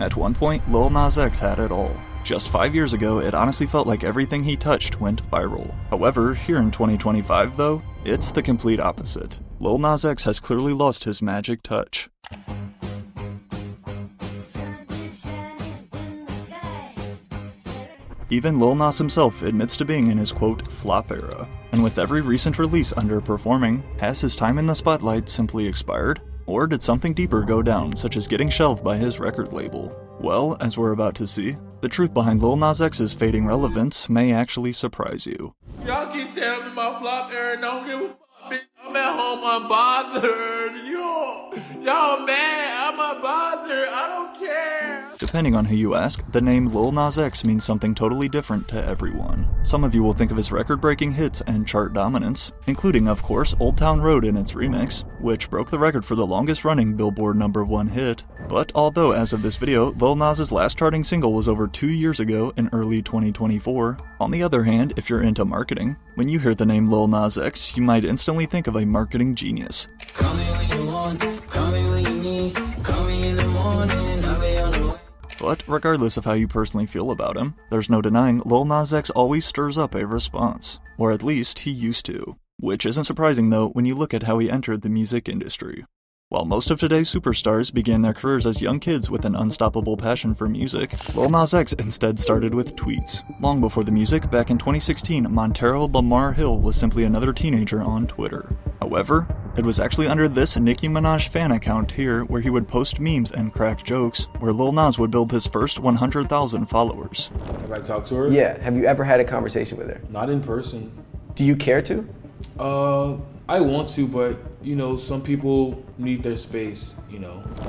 At one point, Lil Nas X had it all. Just 5 years ago, it honestly felt like everything he touched went viral. However, here in 2025 though, it's the complete opposite. Lil Nas X has clearly lost his magic touch. Even Lil Nas himself admits to being in his quote, flop era, and with every recent release underperforming, has his time in the spotlight simply expired? Or did something deeper go down, such as getting shelved by his record label? Well, as we're about to see, the truth behind Lil Nas X's fading relevance may actually surprise you. Y'all keep saying I'm in my flop era, don't give a fuck, bitch. I'm at home unbothered. Y'all mad, I'm unbothered, I don't care. Depending on who you ask, the name Lil Nas X means something totally different to everyone. Some of you will think of his record-breaking hits and chart dominance, including, of course, Old Town Road and its remix, which broke the record for the longest-running Billboard #1 hit. But although, as of this video, Lil Nas's last charting single was over 2 years ago in early 2024, on the other hand, if you're into marketing, when you hear the name Lil Nas X, you might instantly think of a marketing genius. Call me when you want, call me when you need, call me in the morning, I'll be on the way. But regardless of how you personally feel about him, there's no denying Lil Nas X always stirs up a response. Or at least he used to. Which isn't surprising though when you look at how he entered the music industry. While most of today's superstars began their careers as young kids with an unstoppable passion for music, Lil Nas X instead started with tweets. Long before the music, back in 2016, Montero Lamar Hill was simply another teenager on Twitter. However, it was actually under this Nicki Minaj fan account here where he would post memes and crack jokes, where Lil Nas would build his first 100,000 followers. Have I talked to her? Yeah. Have you ever had a conversation with her? Not in person. Do you care to? I want to, but, some people need their space,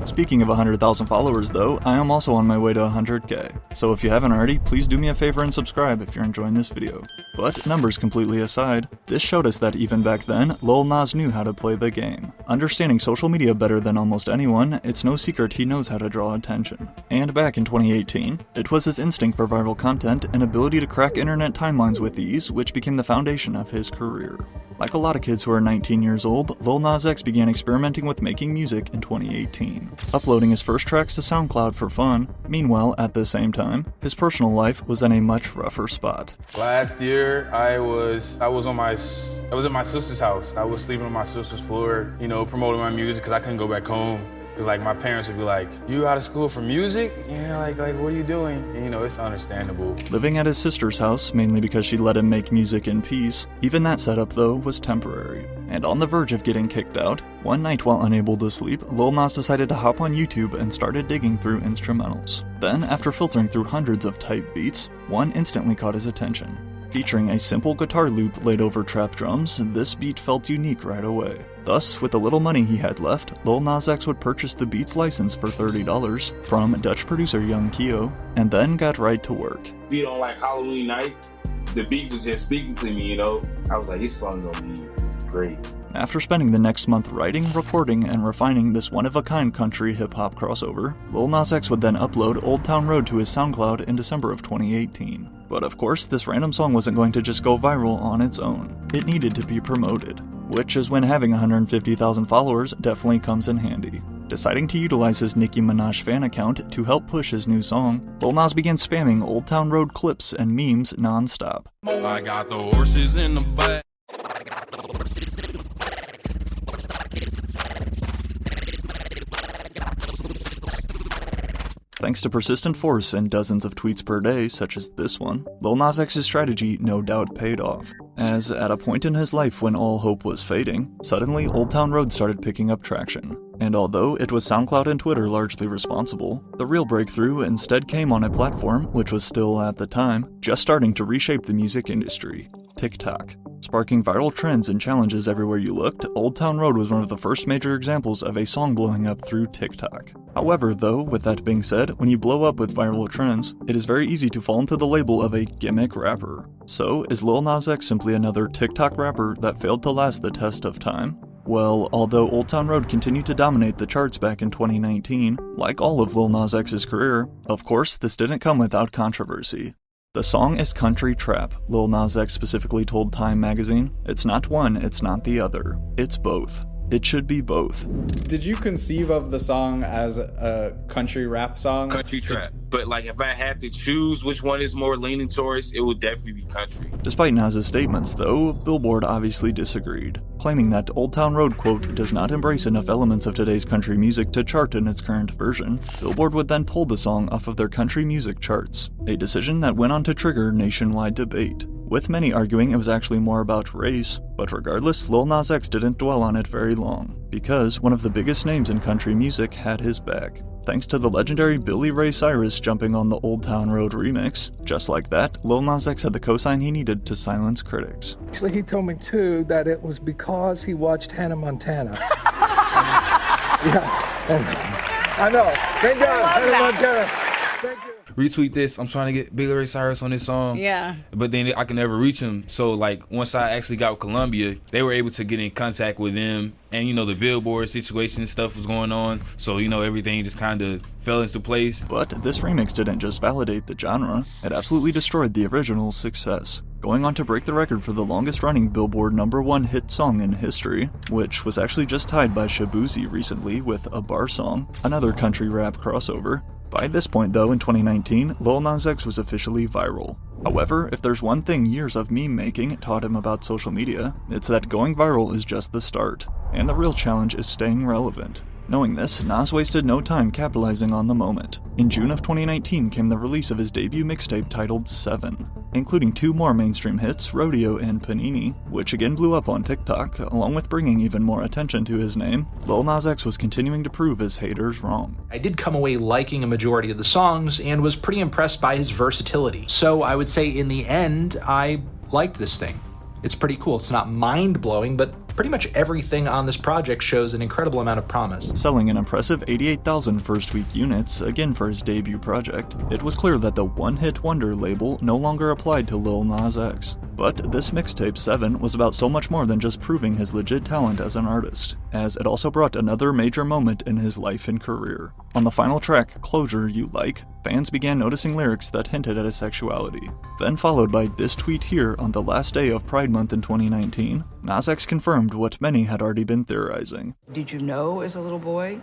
Speaking of 100,000 followers though, I am also on my way to 100k. So if you haven't already, please do me a favor and subscribe if you're enjoying this video. But numbers completely aside, this showed us that even back then, Lil Nas knew how to play the game. Understanding social media better than almost anyone, it's no secret he knows how to draw attention. And back in 2018, it was his instinct for viral content and ability to crack internet timelines with ease which became the foundation of his career. Like a lot of kids who are 19 years old, Lil Nas X began experimenting with making music in 2018, uploading his first tracks to SoundCloud for fun. Meanwhile, at the same time, his personal life was in a much rougher spot. Last year, I was at my sister's house. I was sleeping on my sister's floor, promoting my music because I couldn't go back home. Because my parents would be like, you out of school for music? Yeah, like what are you doing? And, it's understandable. Living at his sister's house, mainly because she let him make music in peace, even that setup though was temporary. And on the verge of getting kicked out, one night while unable to sleep, Lil Nas decided to hop on YouTube and started digging through instrumentals. Then, after filtering through hundreds of type beats, one instantly caught his attention. Featuring a simple guitar loop laid over trap drums, this beat felt unique right away. Thus, with the little money he had left, Lil Nas X would purchase the beat's license for $30 from Dutch producer Young Keo, and then got right to work. Beat on Halloween night, the beat was just speaking to me, I was like, this song's gonna be great. After spending the next month writing, recording, and refining this one-of-a-kind country hip-hop crossover, Lil Nas X would then upload Old Town Road to his SoundCloud in December of 2018. But of course, this random song wasn't going to just go viral on its own. It needed to be promoted, which is when having 150,000 followers definitely comes in handy. Deciding to utilize his Nicki Minaj fan account to help push his new song, Lil Nas began spamming Old Town Road clips and memes non-stop. I got the horses in the back. Thanks to persistent force and dozens of tweets per day, such as this one, Lil Nas X's strategy no doubt paid off, as at a point in his life when all hope was fading, suddenly Old Town Road started picking up traction. And although it was SoundCloud and Twitter largely responsible, the real breakthrough instead came on a platform which was still, at the time, just starting to reshape the music industry: TikTok. Sparking viral trends and challenges everywhere you looked, Old Town Road was one of the first major examples of a song blowing up through TikTok. However, though, with that being said, when you blow up with viral trends, it is very easy to fall into the label of a gimmick rapper. So, is Lil Nas X simply another TikTok rapper that failed to last the test of time? Well, although Old Town Road continued to dominate the charts back in 2019, like all of Lil Nas X's career, of course, this didn't come without controversy. The song is country trap, Lil Nas X specifically told Time magazine. It's not one, it's not the other. It's both. It should be both. Did you conceive of the song as a country rap song? Country trap. But like if I had to choose which one is more leaning towards, it would definitely be country. Despite Nas's statements, though, Billboard obviously disagreed, claiming that Old Town Road, quote, does not embrace enough elements of today's country music to chart in its current version. Billboard would then pull the song off of their country music charts, a decision that went on to trigger nationwide debate, with many arguing it was actually more about race. But regardless, Lil Nas X didn't dwell on it very long, because one of the biggest names in country music had his back, thanks to the legendary Billy Ray Cyrus jumping on the Old Town Road remix. Just like that, Lil Nas X had the cosign he needed to silence critics. Actually, he told me too that it was because he watched Hannah Montana. Yeah, and I know. Thank God, Hannah Montana. Thank you. Retweet this. I'm trying to get Billy Ray Cyrus on this song. Yeah. But then I can never reach him. So like once I actually got with Columbia, they were able to get in contact with them. And you know, the Billboard situation and stuff was going on. So you know, everything just kind of fell into place. But this remix didn't just validate the genre, it absolutely destroyed the original's success, going on to break the record for the longest running Billboard #1 hit song in history, which was actually just tied by Shaboozey recently with A Bar Song, another country rap crossover. By this point though, in 2019, Lil Nas X was officially viral. However, if there's one thing years of meme making taught him about social media, it's that going viral is just the start, and the real challenge is staying relevant. Knowing this, Nas wasted no time capitalizing on the moment. In June of 2019 came the release of his debut mixtape titled 7, including 2 more mainstream hits, Rodeo and Panini, which again blew up on TikTok, along with bringing even more attention to his name. Lil Nas X was continuing to prove his haters wrong. I did come away liking a majority of the songs and was pretty impressed by his versatility. So I would say in the end, I liked this thing. It's pretty cool. It's not mind-blowing, but pretty much everything on this project shows an incredible amount of promise. Selling an impressive 88,000 first-week units, again for his debut project, it was clear that the one-hit wonder label no longer applied to Lil Nas X. But this mixtape 7 was about so much more than just proving his legit talent as an artist, as it also brought another major moment in his life and career. On the final track, Closure You Like, fans began noticing lyrics that hinted at his sexuality. Then followed by this tweet here on the last day of Pride Month in 2019, Nas X confirmed what many had already been theorizing. Did you know as a little boy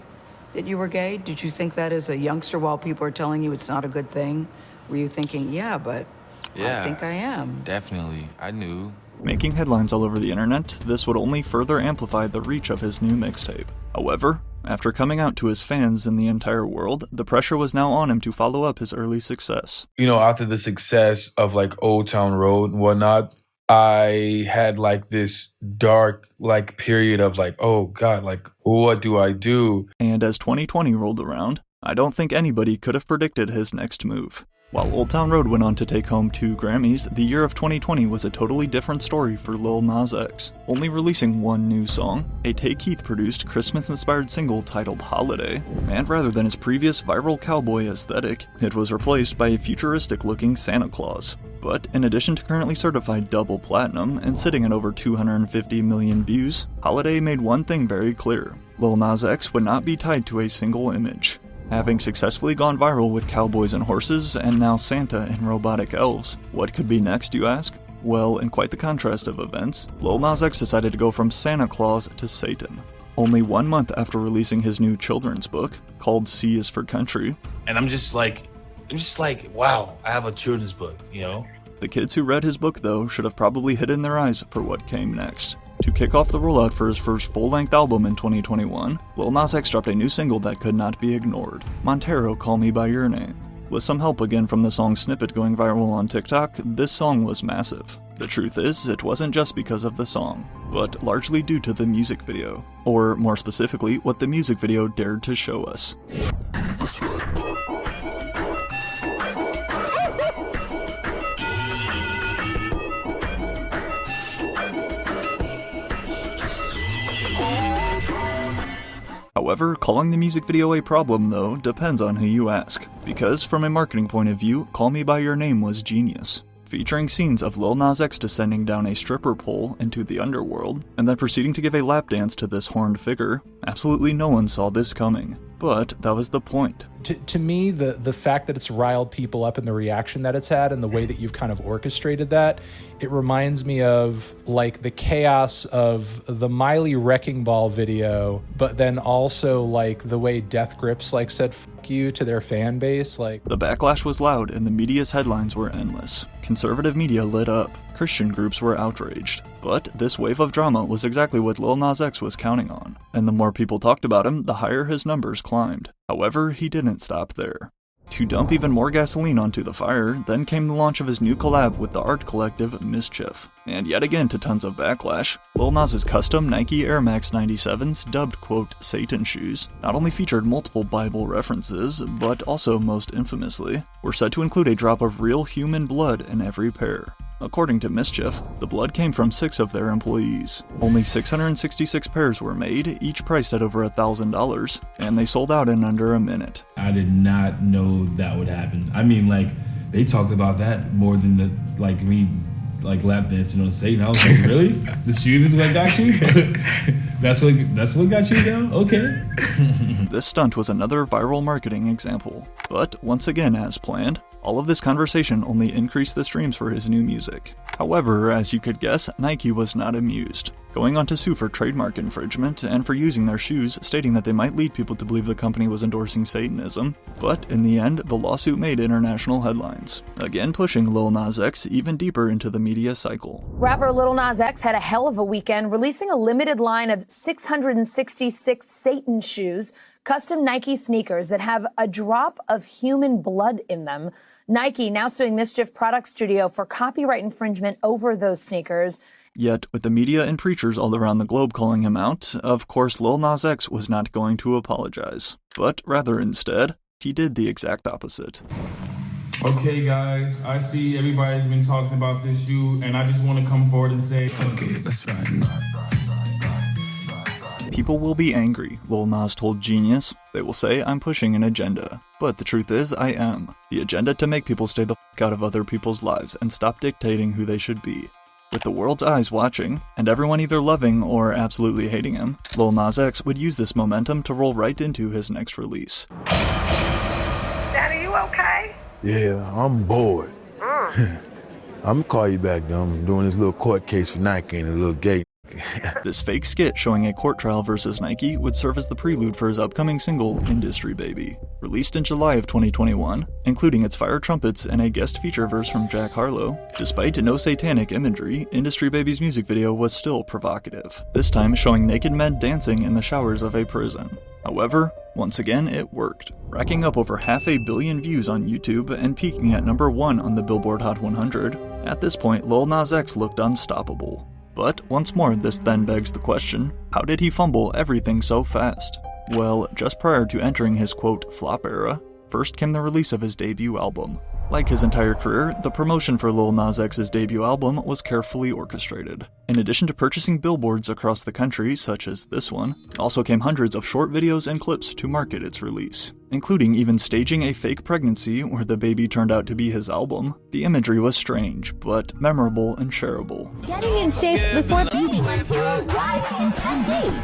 that you were gay? Did you think that as a youngster while people are telling you it's not a good thing? Were you thinking, yeah, but I think I am? Definitely. I knew. Making headlines all over the internet, this would only further amplify the reach of his new mixtape. However, after coming out to his fans in the entire world, the pressure was now on him to follow up his early success. You know, after the success of like Old Town Road and whatnot, I had like this dark like period of like, oh God, like what do I do? And as 2020 rolled around, I don't think anybody could have predicted his next move. While Old Town Road went on to take home 2 Grammys, the year of 2020 was a totally different story for Lil Nas X, only releasing 1 new song, a Tay Keith produced Christmas-inspired single titled Holiday, and rather than his previous viral cowboy aesthetic, it was replaced by a futuristic-looking Santa Claus. But in addition to currently certified double platinum and sitting at over 250 million views, Holiday made one thing very clear: Lil Nas X would not be tied to a single image. Having successfully gone viral with cowboys and horses, and now Santa and robotic elves, what could be next, you ask? Well, in quite the contrast of events, Lil Nas X decided to go from Santa Claus to Satan. Only 1 month after releasing his new children's book, called C is for Country. And I'm just like, wow, I have a children's book, you know? The kids who read his book, though, should have probably hidden their eyes for what came next. To kick off the rollout for his first full-length album in 2021, Lil Nas X dropped a new single that could not be ignored, Montero, Call Me By Your Name. With some help again from the song snippet going viral on TikTok, this song was massive. The truth is, it wasn't just because of the song, but largely due to the music video. Or, more specifically, what the music video dared to show us. However, calling the music video a problem, though, depends on who you ask. Because, from a marketing point of view, Call Me By Your Name was genius. Featuring scenes of Lil Nas X descending down a stripper pole into the underworld, and then proceeding to give a lap dance to this horned figure, absolutely no one saw this coming. But that was the point. To me, the fact that it's riled people up and the reaction that it's had and the way that you've kind of orchestrated that, it reminds me of like the chaos of the Miley Wrecking Ball video, but then also like the way Death Grips like said "fuck you" to their fan base. Like, the backlash was loud and the media's headlines were endless. Conservative media lit up. Christian groups were outraged. But this wave of drama was exactly what Lil Nas X was counting on, and the more people talked about him, the higher his numbers climbed. However, he didn't stop there. To dump even more gasoline onto the fire, then came the launch of his new collab with the art collective Mischief. And yet again to tons of backlash, Lil Nas's custom Nike Air Max 97s, dubbed quote Satan shoes, not only featured multiple Bible references, but also most infamously, were said to include a drop of real human blood in every pair. According to Mischief, the blood came from 6 of their employees. Only 666 pairs were made, each priced at over $1,000, and they sold out in under a minute. I did not know that would happen. I mean, like, they talked about that more than me lap dancing on Satan. I was like, really? The shoes is what got you? That's what got you now? Okay. This stunt was another viral marketing example. But once again, as planned, all of this conversation only increased the streams for his new music. However, as you could guess, Nike was not amused, going on to sue for trademark infringement and for using their shoes, stating that they might lead people to believe the company was endorsing Satanism. But in the end, the lawsuit made international headlines, again pushing Lil Nas X even deeper into the media cycle. Rapper Lil Nas X had a hell of a weekend, releasing a limited line of 666 Satan shoes, custom Nike sneakers that have a drop of human blood in them. Nike now suing Mischief Product Studio for copyright infringement over those sneakers. Yet, with the media and preachers all around the globe calling him out, of course Lil Nas X was not going to apologize. But rather instead, he did the exact opposite. Okay, guys, I see everybody's been talking about this shoe, and I just want to come forward and say, okay, let's try. People will be angry, Lil Nas told Genius. They will say I'm pushing an agenda. But the truth is, I am. The agenda to make people stay the f*** out of other people's lives and stop dictating who they should be. With the world's eyes watching, and everyone either loving or absolutely hating him, Lil Nas X would use this momentum to roll right into his next release. Daddy, you okay? Yeah, I'm bored. I'm gonna call you back, though. I'm doing this little court case for Nike and a little gay. This fake skit showing a court trial versus Nike would serve as the prelude for his upcoming single, Industry Baby, released in July of 2021, including its fire trumpets and a guest feature verse from Jack Harlow. Despite no satanic imagery, Industry Baby's music video was still provocative, this time showing naked men dancing in the showers of a prison. However, once again, it worked, racking up over 500 million views on YouTube and peaking at #1 on the Billboard Hot 100. At this point, Lil Nas X looked unstoppable. But once more, this then begs the question, how did he fumble everything so fast? Well, just prior to entering his quote flop era, first came the release of his debut album. Like his entire career, the promotion for Lil Nas X's debut album was carefully orchestrated. In addition to purchasing billboards across the country, such as this one, also came hundreds of short videos and clips to market its release, including even staging a fake pregnancy where the baby turned out to be his album. The imagery was strange, but memorable and shareable. Getting in shape before baby Montero arrives in 10 days.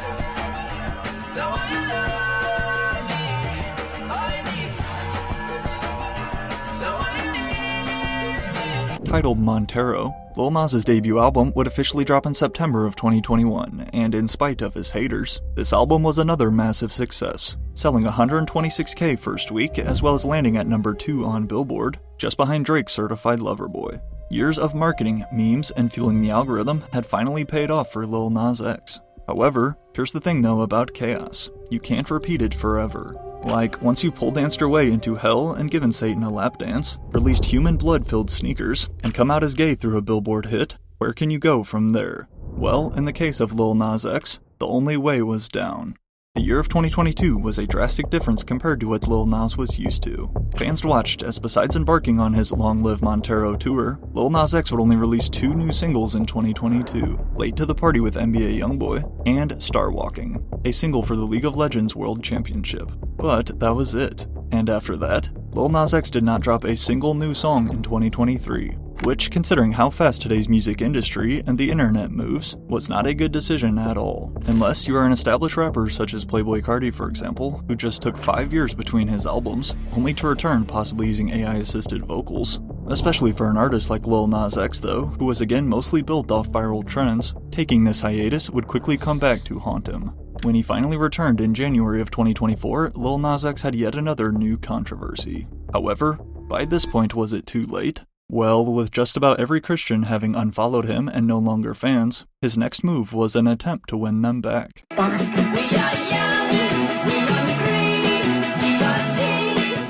Titled Montero, Lil Nas's debut album would officially drop in September of 2021, and in spite of his haters, this album was another massive success, selling 126K first week as well as landing at #2 on Billboard, just behind Drake's Certified Lover Boy. Years of marketing, memes, and fueling the algorithm had finally paid off for Lil Nas X. However, here's the thing though about chaos. You can't repeat it forever. Like, once you pole danced your way into hell and given Satan a lap dance, released human blood-filled sneakers, and come out as gay through a Billboard hit, where can you go from there? Well, in the case of Lil Nas X, the only way was down. The year of 2022 was a drastic difference compared to what Lil Nas was used to. Fans watched as besides embarking on his Long Live Montero tour, Lil Nas X would only release 2 new singles in 2022, Late to the Party with NBA Youngboy, and Star Walking, a single for the League of Legends World Championship. But that was it. And after that, Lil Nas X did not drop a single new song in 2023. which, considering how fast today's music industry and the internet moves, was not a good decision at all. Unless you are an established rapper such as Playboi Carti, for example, who just took 5 years between his albums, only to return possibly using AI-assisted vocals. Especially for an artist like Lil Nas X though, who was again mostly built off viral trends, taking this hiatus would quickly come back to haunt him. When he finally returned in January of 2024, Lil Nas X had yet another new controversy. However, by this point was it too late? Well, with just about every Christian having unfollowed him and no longer fans, his next move was an attempt to win them back.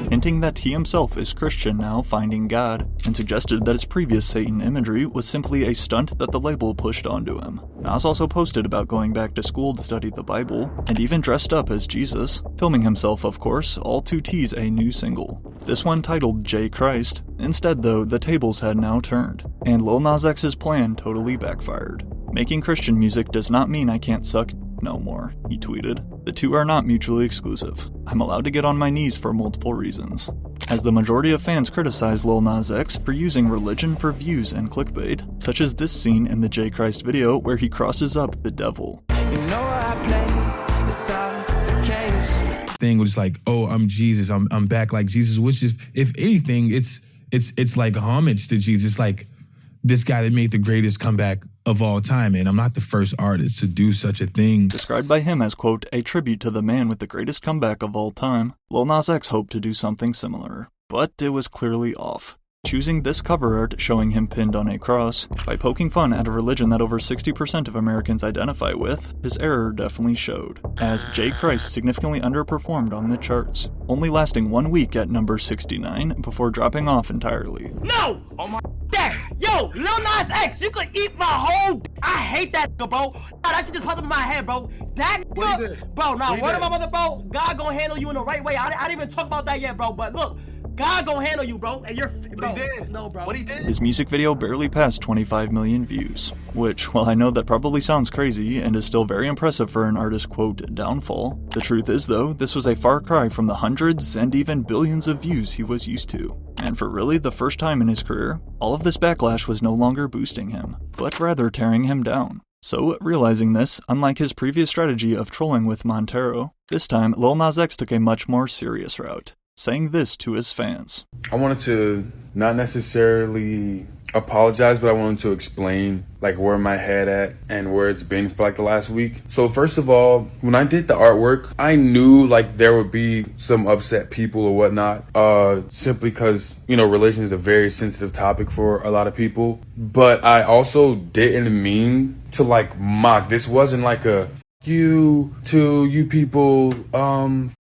Hinting that he himself is Christian now, finding God, and suggested that his previous Satan imagery was simply a stunt that the label pushed onto him. Nas also posted about going back to school to study the Bible, and even dressed up as Jesus, filming himself of course, all to tease a new single. This one titled J Christ. Instead though, the tables had now turned, and Lil Nas X's plan totally backfired. Making Christian music does not mean I can't suck no more, he tweeted. The two are not mutually exclusive. I'm allowed to get on my knees for multiple reasons. As the majority of fans criticize Lil Nas X for using religion for views and clickbait, such as this scene in the J Christ video where he crosses up the devil. Thing was like, oh, I'm Jesus, I'm back like Jesus, which is, if anything, it's like homage to Jesus, like this guy that made the greatest comeback of all time, and I'm not the first artist to do such a thing. Described by him as, quote, a tribute to the man with the greatest comeback of all time, Lil Nas X hoped to do something similar. But it was clearly off. Choosing this cover art showing him pinned on a cross, by poking fun at a religion that over 60% of Americans identify with, his error definitely showed, as J Christ significantly underperformed on the charts, only lasting 1 week at number 69 before dropping off entirely. No! Oh my dad! Yo, Lil Nas X, you could eat my whole I hate that bro. Nah, that shit just popped up in my head, bro. That bro, nah, word of my mother, bro, God gonna handle you in the right way. I didn't even talk about that yet, bro, but look, God gonna handle you, bro. And you're, bro. What he did? No, bro. What he did? His music video barely passed 25 million views, which, while I know that probably sounds crazy and is still very impressive for an artist's, quote, downfall, the truth is though, this was a far cry from the hundreds and even billions of views he was used to. And for really the first time in his career, all of this backlash was no longer boosting him, but rather tearing him down. So, realizing this, unlike his previous strategy of trolling with Montero, this time Lil Nas X took a much more serious route, saying this to his fans. I wanted to not necessarily apologize, but I wanted to explain like where my head at and where it's been for like the last week. So first of all, when I did the artwork, I knew like there would be some upset people or whatnot, simply because, you know, religion is a very sensitive topic for a lot of people. But I also didn't mean to like mock. This wasn't like a you to you people,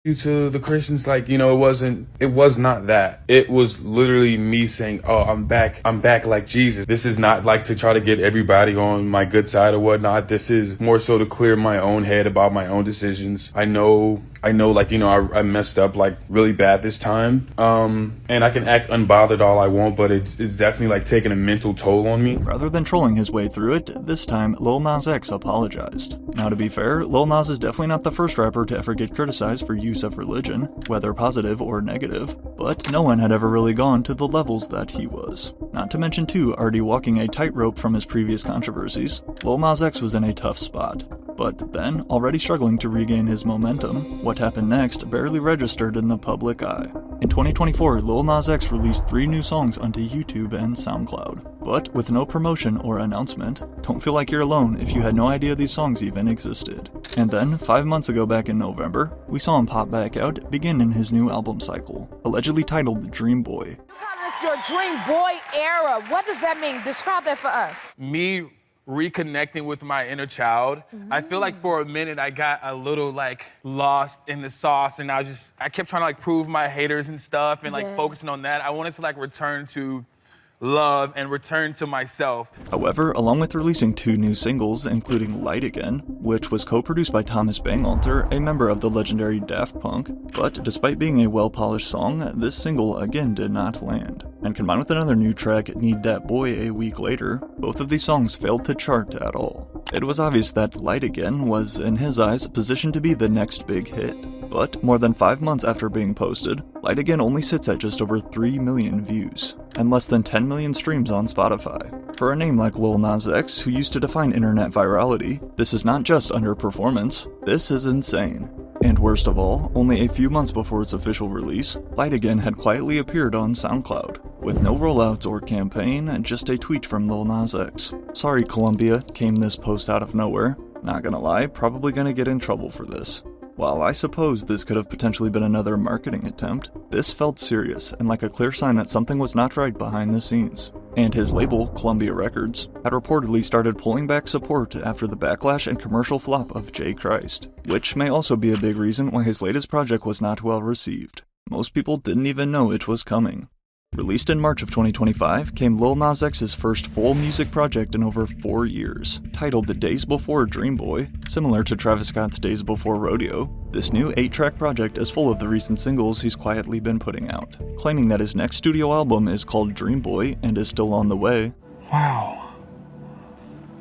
you to the Christians, like, you know, it was not that. It was literally me saying, oh, I'm back like Jesus. This is not like to try to get everybody on my good side or whatnot. This is more so to clear my own head about my own decisions. I know, like, you know, I messed up like really bad this time. And I can act unbothered all I want, but it's definitely like taking a mental toll on me. Rather than trolling his way through it, this time Lil Nas X apologized. Now to be fair, Lil Nas is definitely not the first rapper to ever get criticized for use of religion, whether positive or negative, but no one had ever really gone to the levels that he was. Not to mention too, already walking a tightrope from his previous controversies, Lil Nas X was in a tough spot. But then, already struggling to regain his momentum, what happened next barely registered in the public eye. In 2024, Lil Nas X released 3 new songs onto YouTube and SoundCloud, but with no promotion or announcement. Don't feel like you're alone if you had no idea these songs even existed. And then, 5 months ago back in November, we saw him pop back out, beginning his new album cycle, allegedly titled Dream Boy. You call this your Dream Boy era. What does that mean? Describe that for us. Me reconnecting with my inner child. I feel like for a minute I got a little like lost in the sauce, and I kept trying to like prove my haters and stuff and like focusing on that. I wanted to like return to love and return to myself. However, along with releasing 2 new singles, including Light Again, which was co-produced by Thomas Bangalter, a member of the legendary Daft Punk, but despite being a well-polished song, this single again did not land. And combined with another new track, Need That Boy, a week later, both of these songs failed to chart at all. It was obvious that Light Again was, in his eyes, positioned to be the next big hit. But more than 5 months after being posted, Light Again only sits at just over 3 million views, and less than 10 million streams on Spotify. For a name like Lil Nas X, who used to define internet virality, this is not just underperformance, this is insane. And worst of all, only a few months before its official release, Light Again had quietly appeared on SoundCloud, with no rollouts or campaign, and just a tweet from Lil Nas X. Sorry Columbia, came this post out of nowhere. Not gonna lie, probably gonna get in trouble for this. While I suppose this could have potentially been another marketing attempt, this felt serious and like a clear sign that something was not right behind the scenes. And his label, Columbia Records, had reportedly started pulling back support after the backlash and commercial flop of J. Christ, which may also be a big reason why his latest project was not well received. Most people didn't even know it was coming. Released in March of 2025 came Lil Nas X's first full music project in over 4 years, titled The Days Before Dream Boy, similar to Travis Scott's Days Before Rodeo. This new 8-track project is full of the recent singles he's quietly been putting out, claiming that his next studio album is called Dream Boy and is still on the way. Wow.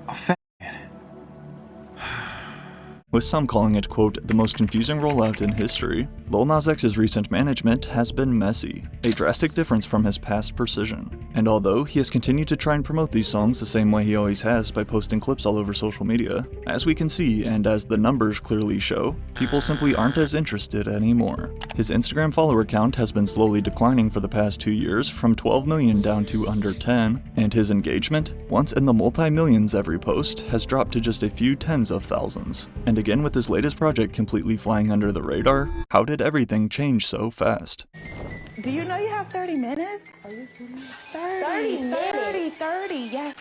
A With some calling it, quote, the most confusing rollout in history, Lil Nas X's recent management has been messy, a drastic difference from his past precision. And although he has continued to try and promote these songs the same way he always has by posting clips all over social media, as we can see and as the numbers clearly show, people simply aren't as interested anymore. His Instagram follower count has been slowly declining for the past 2 years, from 12 million down to under 10, and his engagement, once in the multi-millions every post, has dropped to just a few tens of thousands. And again, with his latest project completely flying under the radar, how did everything change so fast? Do you know you have 30 minutes? Are you kidding me? 30, yes.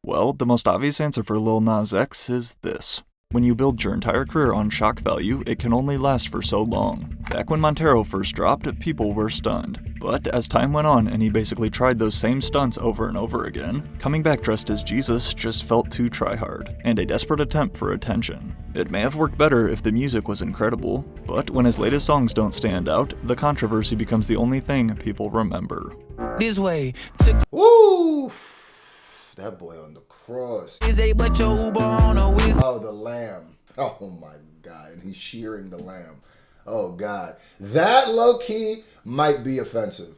Well, the most obvious answer for Lil Nas X is this. When you build your entire career on shock value, it can only last for so long. Back when Montero first dropped, people were stunned. But as time went on and he basically tried those same stunts over and over again, coming back dressed as Jesus just felt too try-hard, and a desperate attempt for attention. It may have worked better if the music was incredible, but when his latest songs don't stand out, the controversy becomes the only thing people remember. This way. Woo! That boy on the cross. Is a but your Uber on a whiz. Oh, the lamb. Oh my God. And he's shearing the lamb. Oh God. That low-key might be offensive.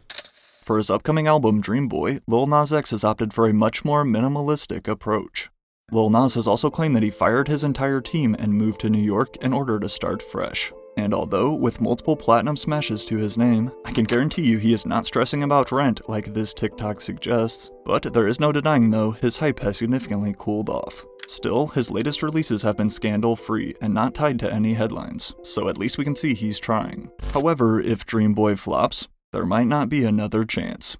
For his upcoming album Dream Boy, Lil Nas X has opted for a much more minimalistic approach. Lil Nas has also claimed that he fired his entire team and moved to New York in order to start fresh. And although with multiple platinum smashes to his name, I can guarantee you he is not stressing about rent like this TikTok suggests. But there is no denying though, his hype has significantly cooled off. Still, his latest releases have been scandal-free and not tied to any headlines, so at least we can see he's trying. However, if Dream Boy flops, there might not be another chance.